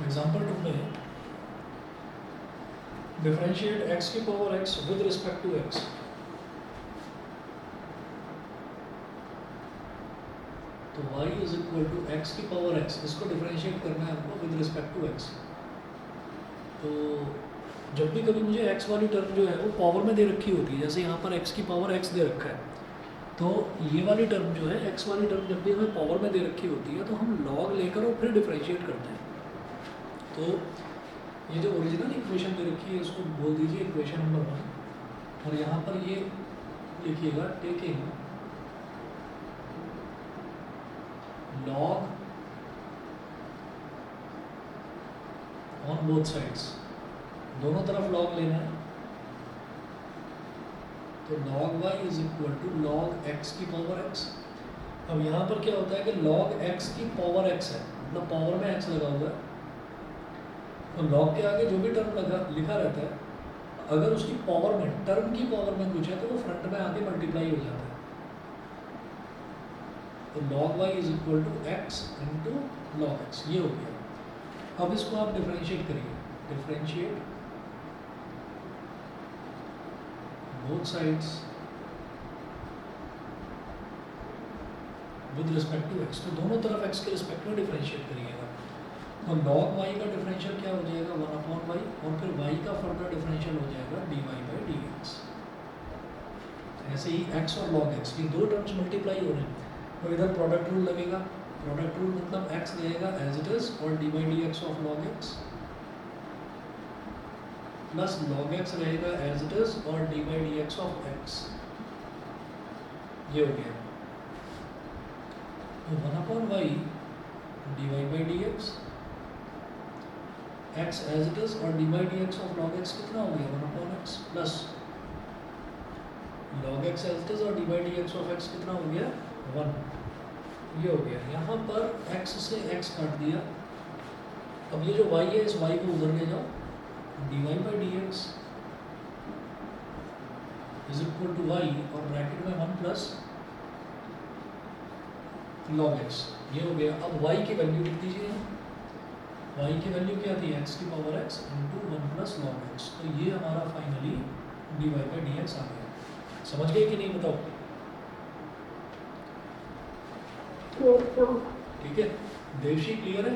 Example 2 में differentiate x की power x with respect to x। तो y is equal to x की power x, इसको differentiate करना है हमको विद रिस्पेक्ट टू x। तो जब भी कभी मुझे x वाली टर्म जो है वो पावर में दे रखी होती है, जैसे यहाँ पर x की पावर x दे रखा है, तो ये वाली टर्म जो है x वाली टर्म जब भी हमें पावर में दे रखी होती है तो हम log लेकर और फिर डिफरेंशिएट करते हैं। तो ये जो ओरिजिनल इक्वेशन दे रखी है इसको बोल दीजिए इक्वेशन नंबर 1, और यहाँ पर ये लिखिएगा taking log on both sides, दोनों तरफ log लेना है। तो log y is equal to log x की पावर x। अब यहाँ पर क्या होता है कि log x की पावर x है, मतलब पावर में x लगा हुआ है, तो log के आगे जो भी टर्म लिखा रहता है, अगर उसकी पावर में, टर्म की पावर में कुछ है तो वो फ्रंट में आके मल्टीप्लाई हो जाता है। तो log y is equal to x into log x, ये हो गया। अब इसको आप डिफरेंशिएट करिए, differentiate both sides with respect to x। तो दोनों तरफ x के रिस्पेक्ट में डिफरेंशिएट करिएगा। तो log y का डिफरेंशियल क्या हो जाएगा 1/y, और फिर y का फर्दर डिफरेंशियल हो जाएगा dy/dx। ऐसे ही x और log x, ये दो टर्म्स मल्टीप्लाई हो रहे हैं, तो इधर प्रोडक्ट रूल लगेगा। प्रोडक्ट रूल मतलब x रहेगा एज इट इज और dy/dx of log x plus log x रहेगा एज इट इज और dy/dx ऑफ x। ये हो गया। तो 1/y dy/dx, x as it is और dy/dx ऑफ log x कितना हो गया 1/x plus log x as it is और dy/dx ऑफ x कितना हो गया 1। ये हो गया। यहाँ पर x से x काट दिया। अब ये जो y है इस y को उधर ले जाओ, dy/dx is equal to y और ब्रैकेट में 1 प्लस log x, ये हो गया। अब y की वैल्यू लिख दीजिए। y की वैल्यू क्या थी x की power x into 1 plus log x। तो ये हमारा फाइनली dy/dx आ गया। समझ गए कि नहीं बताओ? ठीक है, देवशी क्लियर है?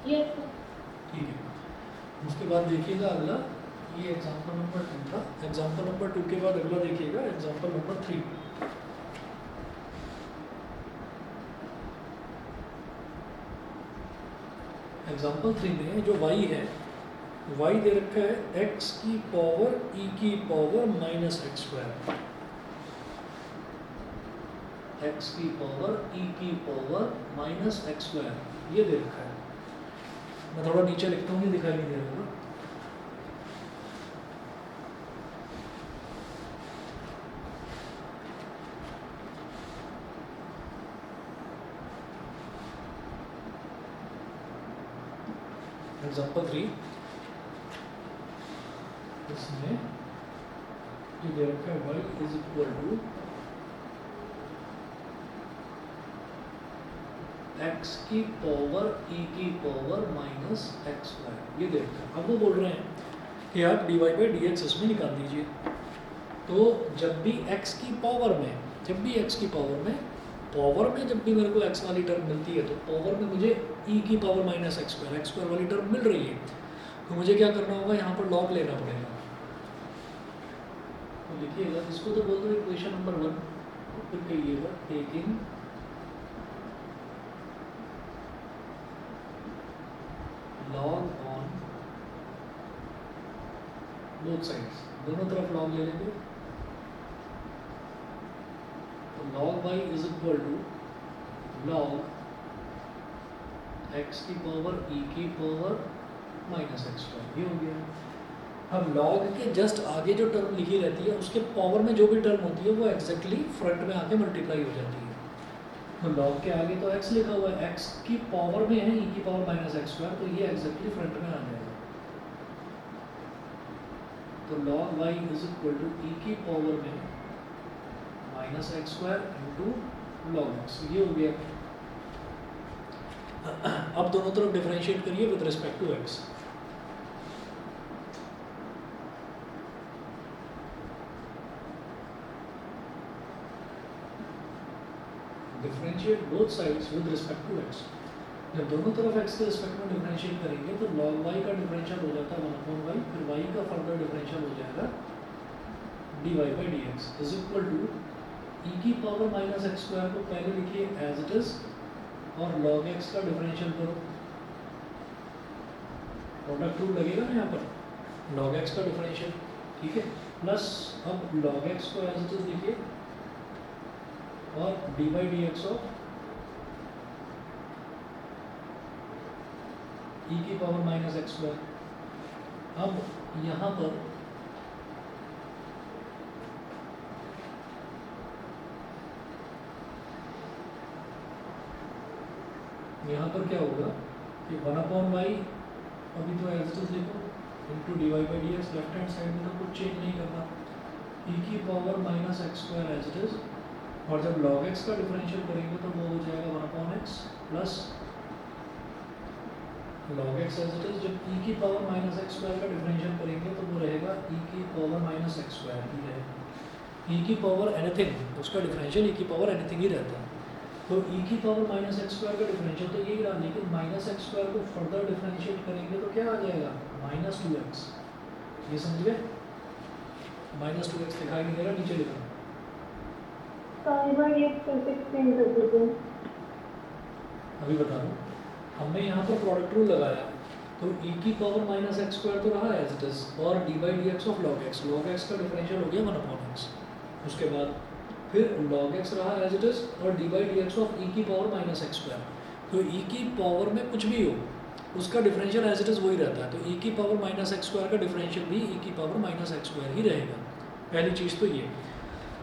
यस। ठीक है। उसके बाद देखिएगा अगला, ये एग्जांपल नंबर 2 था। एग्जांपल नंबर 2 के बाद अगला देखिएगा एग्जांपल नंबर 3। एग्जांपल 3 में जो y है, y दे रखा है x की पावर e की power minus x square, x की पावर e की पावर माइनस एक्स स्क्वायर, ये दे रखा है। मैं थोड़ा नीचे लिखता हूँ, ये दिखाई नहीं दे रहा होगा। एग्जाम्पल 3, इसमें ये दे रखा है y is equal to x की पावर e की पावर माइनस एक्स स्क्वायर, ये दे रखा है। अब वो बोल रहे हैं कि आप dy/dx इसमें निकाल दीजिए। तो जब भी x की पावर में, जब भी x की पावर में जब भी मेरे को x वाली टर्म मिलती है, तो पावर में मुझे e की पावर माइनस एक्स स्क्वायर वाली टर्म मिल रही है, तो मुझे क्या करना होगा, यहाँ पर log लेना पड़ेगा। तो लिखिएगा, इसको तो बोल दो इक्वेशन नंबर 1, फिर कहिएगा taking log on both sides, दोनों तरफ log ले लेंगे। तो log y is equal to log x की पावर e की पावर माइनस एक्स स्क्वायर, ये हो गया। अब log के जस्ट आगे जो टर्म लिखी रहती है, उसके पावर में जो भी टर्म होती है वो एग्जैक्टली फ्रंट में आके मल्टीप्लाई हो जाती है। तो log के आगे तो x लिखा हुआ है, x की पावर में है e की पावर माइनस एक्स स्क्वायर, तो ये एग्जैक्टली फ्रंट में आ जाएगा। तो log y is equal to e की पावर में minus x square into log x, ये हो गया। अब दोनों तरफ डिफरेंशिएट करिए with respect to x. Differentiate both sides with respect to x. जब दोनों तरफ x के रिस्पेक्ट में डिफरेंशिएट करेंगे तो log y का डिफरेंशियल हो जाता है 1/y, फिर y का फर्दर डिफरेंशियल हो जाएगा dy/dx is equal to e की पावर माइनस एक्स स्क्वायर को पहले लिखिए एज इट इज और log x का डिफरेंशियल करो। प्रोडक्ट रूल लगेगा ना यहाँ पर log x का डिफरेंशियल, ठीक है, प्लस अब log x को एज इट इज लिखिए और dy/dx ऑफ e की पावर माइनस एक्स स्क्वायर। अब यहाँ पर क्या होगा कि 1/y अभी तो एज इट इज लिखो into dy/dx, left hand side में तो कुछ चेंज नहीं करना, e की power minus x square as it is, और जब log x का डिफरेंशियल करेंगे तो वो हो जाएगा 1/x plus log x as it is. जब e की पावर माइनस एक्स स्क्वायर का डिफरेंशियल करेंगे तो वो रहेगा e की पावर माइनस एक्स स्क्वायर ही रहेगा। e की पावर एनीथिंग उसका डिफरेंशियल e की पावर एनीथिंग ही रहता है, तो e की पावर माइनस एक्स स्क्वायर का डिफरेंशियल तो यही रहा, लेकिन माइनस एक्स स्क्वायर को फर्दर डिफरेंशिएट करेंगे तो क्या आ जाएगा -2x। ये समझ गए? -2x दिखाई नहीं दे रहा, नीचे लिखा अभी बता दूँ। हमने यहाँ पर प्रोडक्ट रूल लगाया तो e की पावर माइनस एक्स स्क्वायर तो रहा एज इट इज और dy/dx ऑफ log x का डिफरेंशियल हो गया 1/x। उसके बाद फिर log x रहा एज इट इज और dy/dx ऑफ e की पावर माइनस एक्स स्क्वायर। तो e की पावर में कुछ भी हो उसका डिफरेंशियल एज इट इज वही रहता है, तो e की पावर माइनस एक्स स्क्वायर का डिफरेंशियल भी e की पावर माइनस एक्स स्क्वायर ही रहेगा। पहली चीज़ तो ये।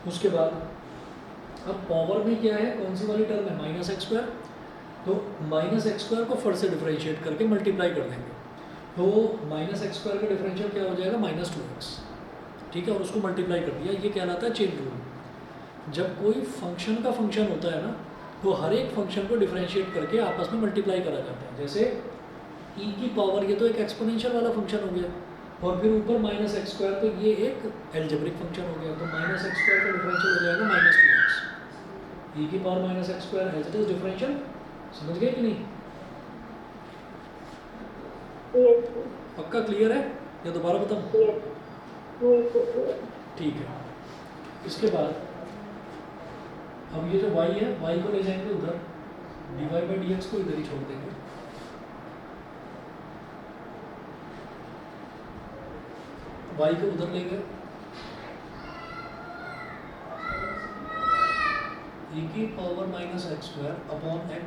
उसके बाद अब पावर में क्या है, कौन सी वाली टर्म है, माइनस एक्स स्क्वायर, तो माइनस एक्स स्क्वायर को फिर से डिफरेंशिएट करके मल्टीप्लाई कर देंगे, तो माइनस एक्स स्क्वायर का डिफरेंशियल क्या हो जाएगा -2x, ठीक है, और उसको मल्टीप्लाई कर दिया। ये कहलाता है चेन रूल। जब कोई फंक्शन का फंक्शन होता है ना तो हर एक फंक्शन को डिफरेंशिएट करके आपस में मल्टीप्लाई करा जाता है। जैसे e की पावर, ये तो एक एक्सपोनेंशियल वाला फंक्शन हो गया, और फिर ऊपर माइनस एक्स स्क्वायर, तो ये एक एल्जेब्रिक फंक्शन हो गया, तो माइनस एक्स स्क्वायर का डिफरेंशियल हो जाएगा -2x। e की power minus x square as it is differential, समझ गए कि नहीं? Yes, पक्का क्लियर है या दोबारा बताऊं? yes. ठीक है। इसके बाद अब ये जो y है, y को ले जाएंगे उधर, dy/dx को इधर ही छोड़ देंगे। y को उधर ले गए, e की power minus x square upon x,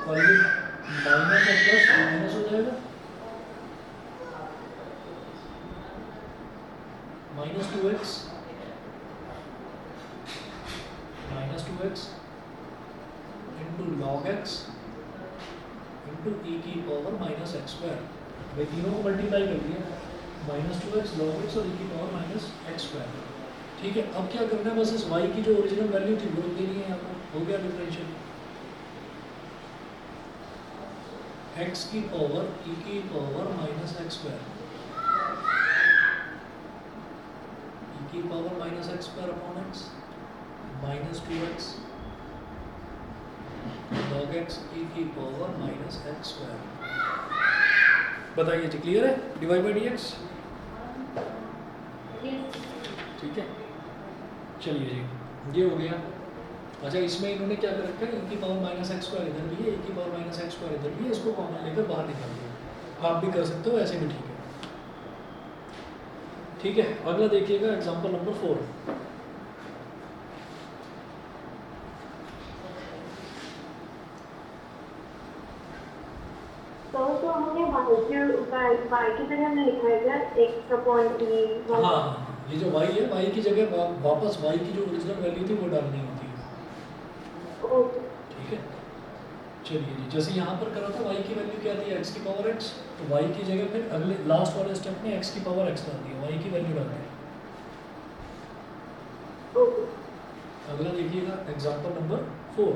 और ये माइनस और प्लस माइनस हो जाएगा, -2x into log x into e की पावर माइनस एक्स स्क्वायर। भाई तीनों को मल्टीप्लाई कर दिया, -2x log x और e की पावर माइनस एक्स स्क्वायर। ठीक है, अब क्या करना है, बस इस y की जो ओरिजिनल वैल्यू थी वो देनी है यहाँ पर, हो गया डिफरेंशियल। x की पावर e की power minus x square, e की power minus x square upon x, -2x log x e की पावर माइनस एक्स स्क्वायर। बताइए जी, क्लियर है dy/dx? Yes. ठीक है, चलिए जी, ये हो गया। अच्छा, इसमें इन्होंने क्या कर रखा है, e की पावर माइनस एक्स स्क्वायर इधर भी है, e की पावर माइनस एक्स स्क्वायर इधर भी है, इसको कॉमन लेकर बाहर निकाल दिया। आप भी कर सकते हो, ऐसे भी ठीक है। ठीक है, अगला देखिएगा एग्जांपल नंबर 4। तो हमने y की जगह हमने लिखा है क्या x अपॉन e। हाँ, ये जो y है, y की जगह वापस y की जो ओरिजिनल वैल्यू थी वो डालनी होती है। ओके। ठीक है, चलिए जी, जैसे यहाँ पर करा था y की वैल्यू क्या थी, x की पावर x, तो y की जगह फिर अगले लास्ट वाले स्टेप में x की पावर x डाल दी, y की वैल्यू डाल दी। ओके। अगला देखिएगा एग्जांपल नंबर 4।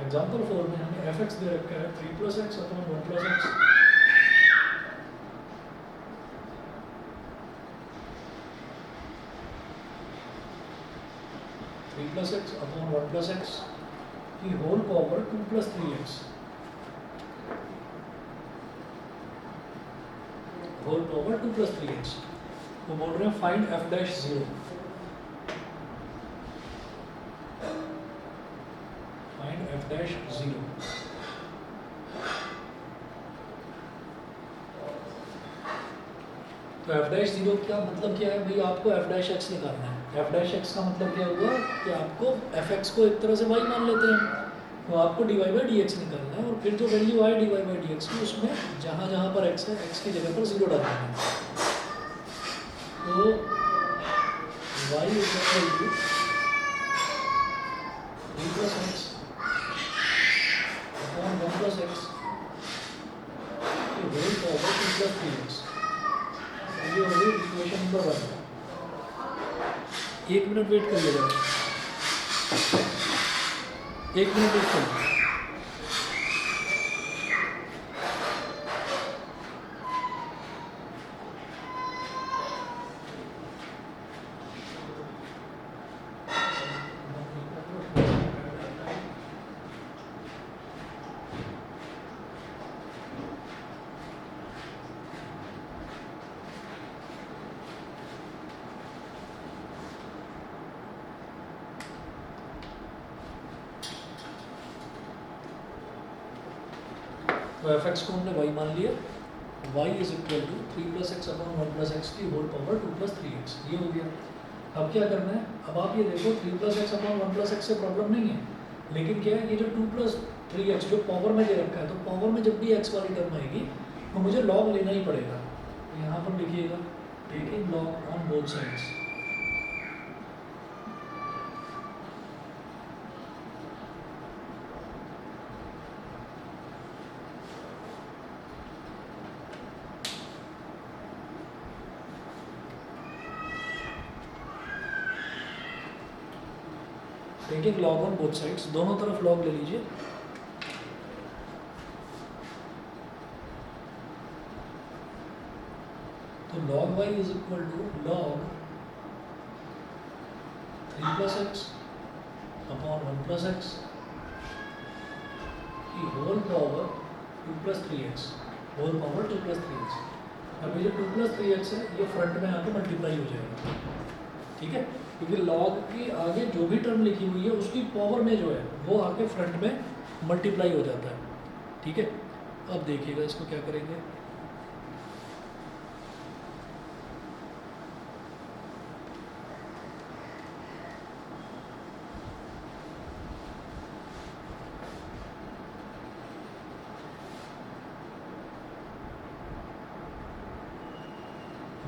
एग्जाम्पल 4 में हमें एफ एक्स दे रखा है 3 plus x upon 1 plus X, three plus x upon 1 plus x की whole power 2 plus 3x, whole power 2 plus 3x। वो बोल रहे हैं find F dash 0, find F dash 0। तो एफ डैश 0 का मतलब क्या है भाई, आपको एफ डैश एक्स निकालना है। एफ डैश एक्स का मतलब क्या हुआ कि आपको एफ एक्स को एक तरह से वाई मान लेते हैं, तो आपको d Y by D x निकालना है, और फिर जो वैल्यू आए d Y by D x की उसमें जहाँ जहाँ पर एक्स है एक्स की जगह पर 0 डालना है। तो y is equal to 3 plus x upon 1 plus x की होल पावर 2 प्लस 3x। ये हो गई इक्वेशन नंबर 1। 1 मिनट वेट कर लीजिएगा, 1 मिनट वेट कर। तो एफ एक्स को हमने वाई मान लिया, y is equal to 3 plus x upon 1 plus x की होल पावर 2 प्लस 3x। ये हो गया। अब क्या करना है, अब आप ये देखो 3 plus x upon 1 plus x से प्रॉब्लम नहीं है, लेकिन क्या है ये जो 2 प्लस 3x जो पावर में दे रखा है, तो पावर में जब भी एक्स वाली टर्म आएगी तो मुझे लॉग लेना ही पड़ेगा। तो यहाँ पर लिखिएगा taking log on both sides. Taking log on both sides, दोनों तरफ लॉग ले लीजिए। तो log y is equal to log 3 plus x upon 1 plus x की whole power 2 plus 3x, whole power 2 plus 3x। अब ये जो 2 प्लस 3x है ये फ्रंट में आके मल्टीप्लाई हो जाएगा, ठीक है, क्योंकि log के आगे जो भी टर्म लिखी हुई है उसकी पावर में जो है वो आके फ्रंट में मल्टीप्लाई हो जाता है, ठीक है। अब देखिएगा इसको क्या करेंगे।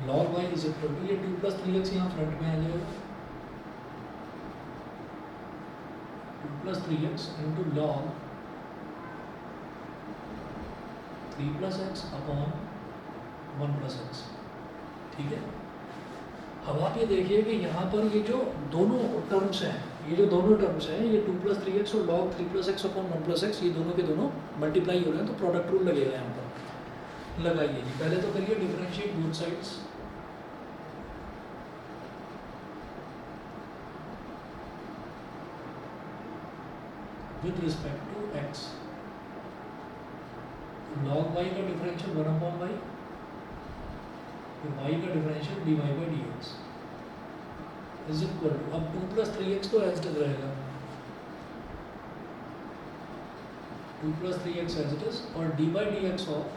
log y is equal to ये 2 प्लस 3x यहाँ फ्रंट में आ जाएगा, 2 plus 3x into log 3 plus x upon 1 plus x, ठीक है। अब आप ये देखिए कि यहाँ पर ये जो दोनों टर्म्स हैं, ये जो दोनों टर्म्स हैं, ये 2 प्लस 3x और log 3 plus x upon 1 plus x, ये दोनों के दोनों मल्टीप्लाई हो रहे हैं, तो प्रोडक्ट रूल लगेगा यहाँ पर। लगाइए जी, पहले तो करिए differentiate both sides. With respect to x, log y का डिफरेंशियल 1 अपॉन y, फिर y का differential dy by D x is equal to, अब 2 प्लस 3x तो एज इट इज रहेगा, 2 plus 3x as it is, और D by D X of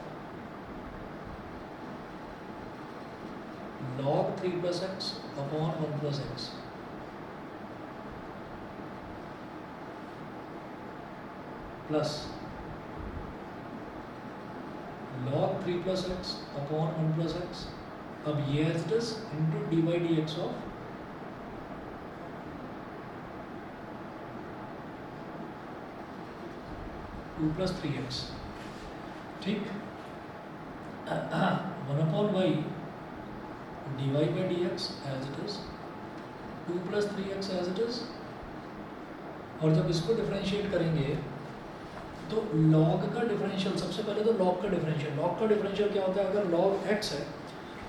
log 3 plus x upon 1 plus X plus log 3 plus x upon 1 plus X, अब ये as it is into D by D X of two plus 3x, ठीक। 1 अपॉन Y D Y by D X as it is, 2 plus 3x as it is, और जब इसको differentiate करेंगे तो log का डिफरेंशियल, सबसे पहले तो log का डिफरेंशियल क्या होता है? अगर log x है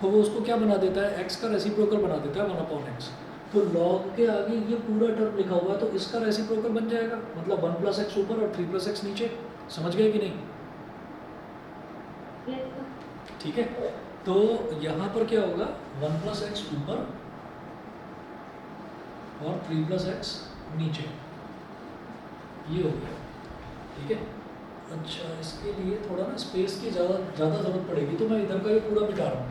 तो वो उसको क्या बना देता है? x का रेसिप्रोकल बना देता है 1/x। तो log के आगे ये पूरा टर्म लिखा हुआ है तो इसका रेसिप्रोकल बन जाएगा, मतलब 1 + x ऊपर और 3 + x नीचे। समझ गए कि नहीं? Yes, sir. ठीक है, तो यहाँ पर क्या होगा? 1 + x ऊपर और 3 + x नीचे, ये हो गया। ठीक है, अच्छा इसके लिए थोड़ा ना स्पेस की ज़्यादा ज़रूरत पड़ेगी, तो मैं इधर का ये पूरा मिटा रहा हूँ।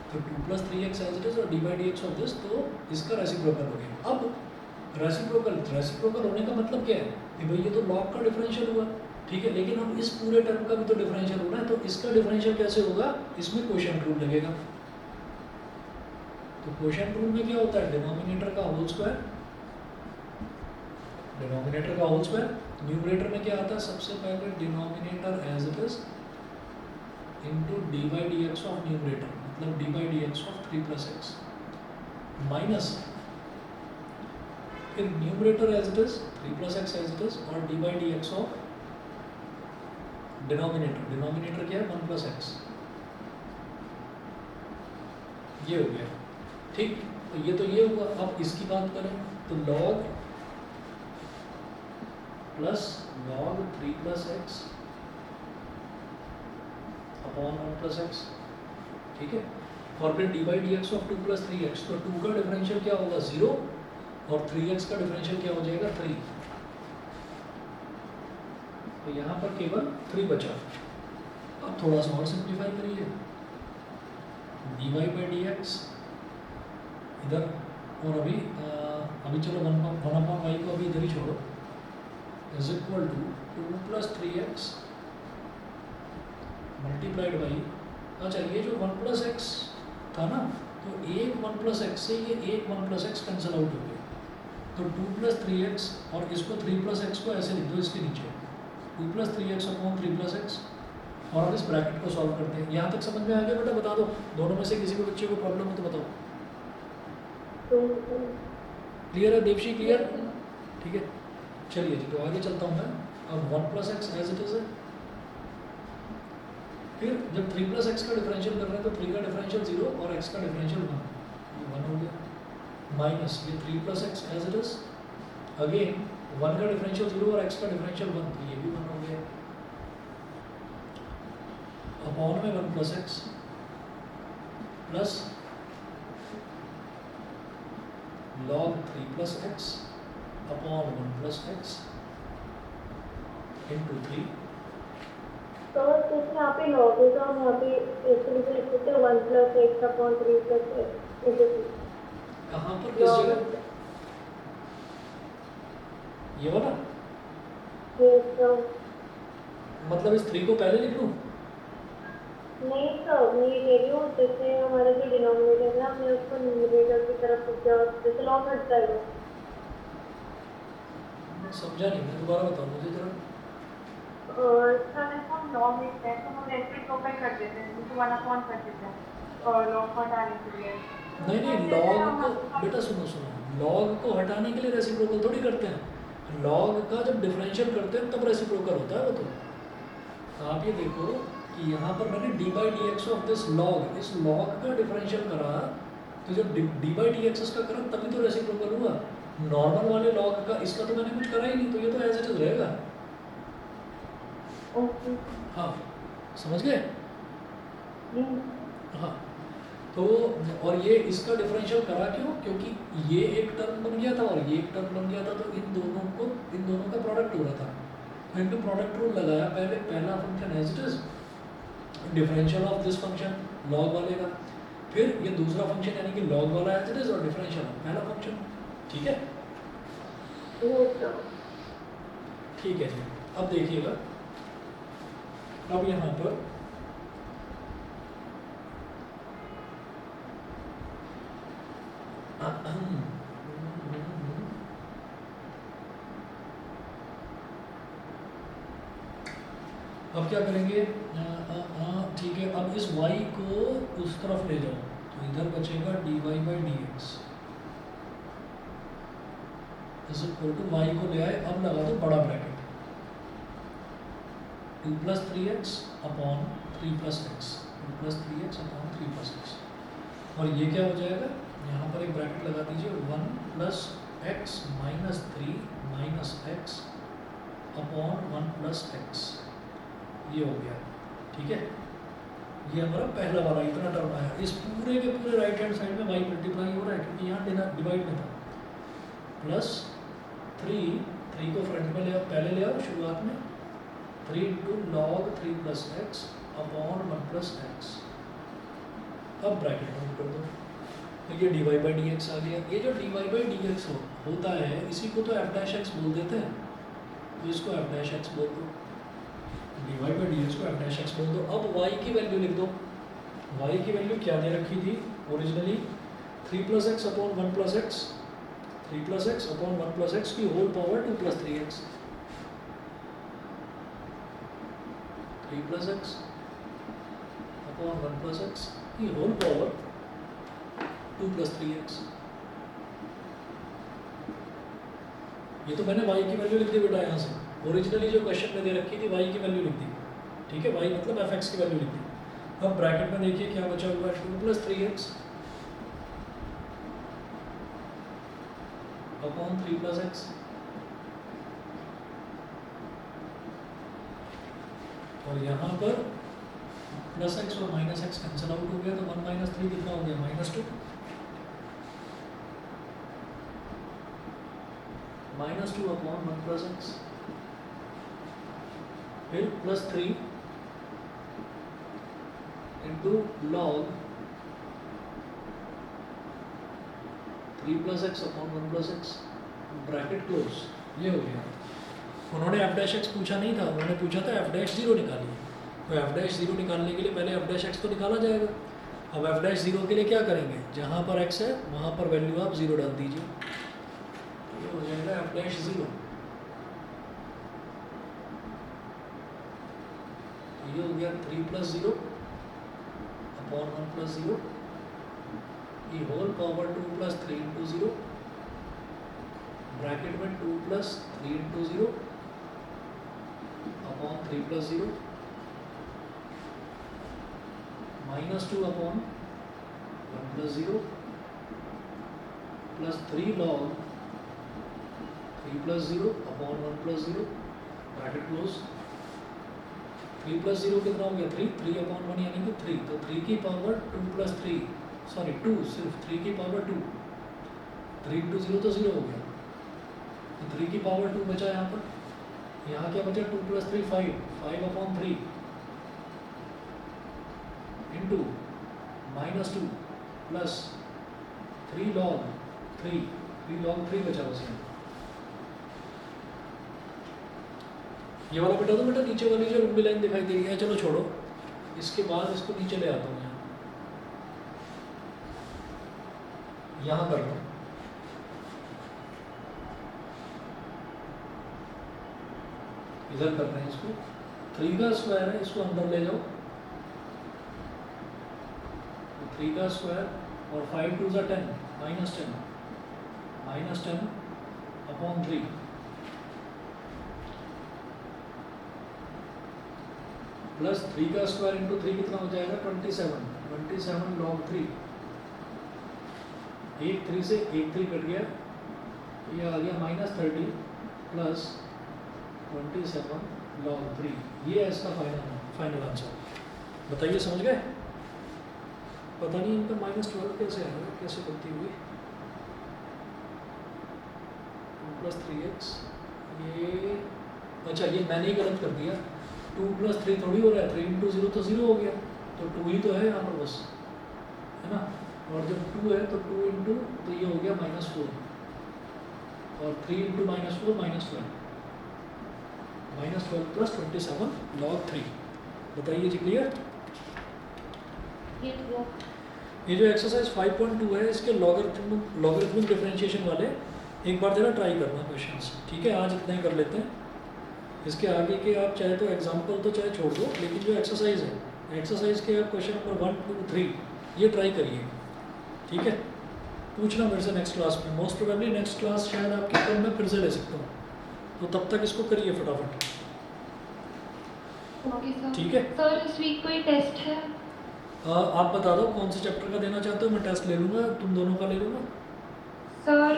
तो 2 + 3x एज इट इज और d/dx ऑफ दिस, तो इसका रेसिप्रोकल हो गया। अब रेसिप्रोकल होने का मतलब क्या है कि भाई ये तो log का डिफरेंशियल हुआ, ठीक है, लेकिन अब इस पूरे टर्म का भी तो डिफरेंशियल होना है, तो इसका डिफरेंशियल कैसे होगा? इसमें क्वोशिएंट रूल लगेगा। तो क्वोशिएंट रूल में क्या होता है? डिनोमिनेटर का होल स्क्वायर, न्यूमरेटर में क्या आता है? सबसे पहले denominator as it is into d/dx of numerator, मतलब d/dx ऑफ 3 + x माइनस फिर numerator as it is 3 + x as it is और d/dx ऑफ डिनोमिनेटर क्या है? 1 + x, ये हो गया। ठीक, तो ये हुआ। अब इसकी बात करें तो log plus log 3 + x upon 1 + x, ठीक है, और फिर d/dx ऑफ 2 + 3x, तो 2 का डिफरेंशियल क्या होगा? 0 और 3x का डिफरेंशियल क्या हो जाएगा? 3। तो यहाँ पर केवल 3 बचा। अब थोड़ा सा और सिंप्लीफाई करिए, dy/dx इधर, और अभी चलो 1/y को अभी इधर ही छोड़ो, is equal to 2 + 3x multiplied by, अच्छा ये जो 1 + x था ना, तो एक 1 + x से ये एक 1 + x कैंसिल आउट हो गया, तो 2 + 3x और इसको 3 + x को ऐसे लिख दो इसके नीचे, 2 + 3x अपॉन 3 + x, और अब इस ब्रैकेट को सॉल्व करते हैं। यहाँ तक समझ में आ गया बेटा? बता दो, दोनों में से किसी को बच्चे को प्रॉब्लम हो तो बताओ। तो क्लियर है देवशी? क्लियर? ठीक है, चलिए जी, तो आगे चलता हूँ मैं। अब 1 + x एज इट इज है, फिर जब 3 + x का डिफरेंशियल कर रहे हैं तो 3 का डिफरेंशियल 0 और x का डिफरेंशियल 1, ये 1 हो गया, माइनस ये 3 + x as it is, again 1 का डिफरेंशियल 0 और x का डिफरेंशियल 1, तो ये भी 1 हो गया, अपॉन में 1 + x plus log 3 + x upon 1 + x into 3। तो जैसे यहाँ पे लॉगरिथम, यहाँ पे ऐसे लिख सकते हैं 1 + x अपॉन 3 + x इंटू 3। कहाँ पर, किस जगह? ये वाला, तो मतलब इस 3 को पहले लिख लूँ? नहीं सर, मैं ये कह रही हूँ जैसे हमारा जो डिनोमिनेटर है हमने उसको न्यूमरेटर की तरफ जैसे लॉग हटता है वो। समझा नहीं मैं, दोबारा बताओ मुझे जरा। और सर इसको हम लॉग लिखते हैं तो हम रेसिप्रोकल कर देते हैं, जैसे 1/, कर देते हैं और लॉग को हटाने के लिए। नहीं, लॉग को बेटा सुनो, लॉग को हटाने के लिए रेसिप्रोकल थोड़ी करते हैं, लॉग का जब डिफरेंशियल करते हैं तब रेसिप्रोकल होता है वो। तो आप ये देखो कि यहाँ पर मैंने d/dx ऑफ दिस लॉग, इस लॉग का डिफरेंशियल करा, तो जब d/dx इसका करा तभी तो रेसिप्रोकल हुआ। नॉर्मल वाले लॉग का इसका तो मैंने कुछ करा ही नहीं, तो ये तो एज इट इज रहेगा। ओके। हाँ, समझ गए? हाँ, तो और ये इसका डिफरेंशियल करा क्यों? क्योंकि ये एक टर्म बन गया था और ये एक टर्म बन गया था, तो इन दोनों का प्रोडक्ट हो रहा था, तो इनका प्रोडक्ट रूल लगाया। पहला function as it is, differential of this function log वाले का, फिर ये दूसरा फंक्शन यानी कि लॉग वाला एज इट इज और डिफरेंशियल ऑफ पहला फंक्शन। ठीक है, ठीक है जी, अब देखिएगा, अब यहाँ पर अब क्या करेंगे, ठीक है, अब इस y को उस तरफ ले जाओ, तो इधर बचेगा dy by D x is equal to y को ले आए, अब लगा दो बड़ा bracket 2 plus 3x upon 3 plus x, 2 plus 3x upon 3 plus x, और ये क्या हो जाएगा, यहाँ पर एक ब्रैकेट लगा दीजिए 1 plus x minus 3 minus x upon 1 plus x, ये हो गया, ठीक है। ये हमारा पहला वाला इतना टर्म आया, इस पूरे के पूरे राइट हैंड साइड में y मल्टीप्लाई हो रहा है क्योंकि यहाँ डिवाइड में था, प्लस 3 को फ्रंट में ले आओ, पहले ले आओ शुरुआत में, 3 into log 3 plus x upon 1 plus X, अब ब्रैकेट बंद कर दो, तो ये dy बाई डी एक्स आ गया। ये जो dy बाई डी एक्स होता है इसी को तो f डैश एक्स बोल देते हैं, तो इसको f डैश एक्स बोल दो, dy बाई डी एक्स को f डैश एक्स बोल दो। अब y की वैल्यू लिख दो, y की वैल्यू क्या दे रखी थी originally, 3 plus x upon 1 plus X, 3 plus x upon 1 plus x की whole power 2 plus 3x, 3 plus x upon 1 plus x की होल पावर 2 प्लस 3x। ये तो मैंने y की वैल्यू लिख दी बेटा, यहाँ से ओरिजिनली जो क्वेश्चन में दे रखी थी y की वैल्यू लिख दी, ठीक है, y मतलब fx की वैल्यू लिख दी। अब ब्रैकेट में देखिए क्या बचा हुआ है, 2 plus 3x upon 3 plus x, और यहाँ पर प्लस एक्स और माइनस एक्स कैंसिल आउट हो गया, तो 1 माइनस 3 कितना हो गया, -2, -2 अपॉन 1 प्लस एक्स, फिर plus 3 into log 3 plus x upon 1 plus x, bracket close, ये हो गया। उन्होंने f डैश एक्स पूछा नहीं था, उन्होंने पूछा था f डैश जीरो निकालिए, तो f डैश जीरो निकालने के लिए पहले f डैश एक्स तो निकाला जाएगा। अब f डैश जीरो के लिए क्या करेंगे, जहाँ पर x है वहाँ पर वैल्यू आप जीरो डाल दीजिए, तो ये हो जाएगा f डैश जीरो, ये हो गया 3 plus zero upon 1 plus zero की whole power 2 plus 3 into zero, bracket में 2 plus 3 into zero upon 3 plus zero, -2 upon 1 plus zero, plus 3 log 3 plus zero upon 1 plus zero, bracket close. 3 plus zero कितना हो गया, 3 upon 1 यानी कि 3, तो 3 की power 2 plus 3, sorry 2, सिर्फ 3 की पावर 2, 3 इंटू जीरो तो जीरो हो गया, तो 3 की पावर 2 बचा यहाँ पर, यहाँ क्या बचा 2 plus 3 5 upon 3 into -2 plus 3 log 3 बचा बस यहाँ। ये वाला बेटा, तो बेटा नीचे वाली जो लंबी लाइन दिखाई दे रही है, चलो छोड़ो, इसके बाद इसको नीचे ले आता हूँ, यहाँ कर दो, इधर करते हैं इसको, 3 का स्क्वायर है, इसको अंदर ले जाओ, 3 का स्क्वायर और 5 2 10, -10 अपॉन 3, प्लस 3 का स्क्वायर इंटू 3 कितना हो जाएगा 27 लॉग 3, एक 3 से एक 3 कट गया, ये आ गया -30 प्लस 27 लॉग 3, ये है इसका फाइनल आंसर। बताइए समझ गए? पता नहीं इनका -12 कैसे आएगा, कैसे करती हुई, 2 प्लस 3x, ये अच्छा ये मैंने ही गलत कर दिया, 2 प्लस 3 थोड़ी हो रहा है, 3 इंटू जीरो तो जीरो हो गया, तो 2 ही तो है यहाँ पर बस, है ना, और जब 2 है तो 2 इंटू, तो ये हो गया -4, और 3 इंटू -4 -12, -12 + 27 log 3। बताइए जी, क्लियर? ये जो एक्सरसाइज 5.2 है, इसके लॉगरिथमिक डिफरेंशिएशन वाले एक बार जरा ट्राई करना क्वेश्चंस, ठीक है? आज इतना ही कर लेते हैं। इसके आगे के आप चाहे तो एग्जांपल तो चाहे छोड़ दो, लेकिन जो एक्सरसाइज है, एक्सरसाइज के आप क्वेश्चन नंबर 1, 2, 3 ये ट्राई करिए, ठीक है? पूछना मेरे से नेक्स्ट क्लास में, मोस्ट प्रोबेबली नेक्स्ट क्लास शायद आपके कल मैं फिर से ले सकता हूँ, तो तब तक इसको करिए फटाफट, ओके सर। ठीक है? सर इस वीक कोई टेस्ट है? आप बता दो कौन से चैप्टर का देना चाहते हो, मैं टेस्ट ले लूँगा, तुम दोनों का ले लूँगा। सर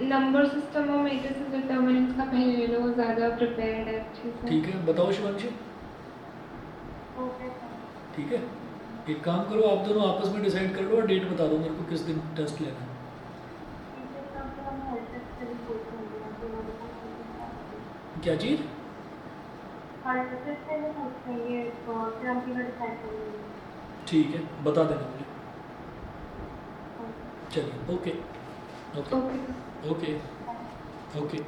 नंबर सिस्टम और मैट्रिसेस डिटरमिनेंट्स का पहले ले लो, ज़्यादा प्रिपेयर्ड है अच्छे से। ठीक है, बताओ शिवांशी। Okay sir. ठीक है, एक काम करो, आप दोनों आपस में डिसाइड कर लो और डेट बता दो मेरे को किस दिन टेस्ट लेना है। ठीक है सर, फिर हम हेल्थ टेस्ट के लिए पूछेंगे, तो मेरे को क्या चीज़? हेल्थ टेस्ट के लिए पूछेंगे, फिर हम फिर डिसाइड करेंगे। ठीक है, बता देना मुझे। चलिए, okay okay okay sir. Okay okay.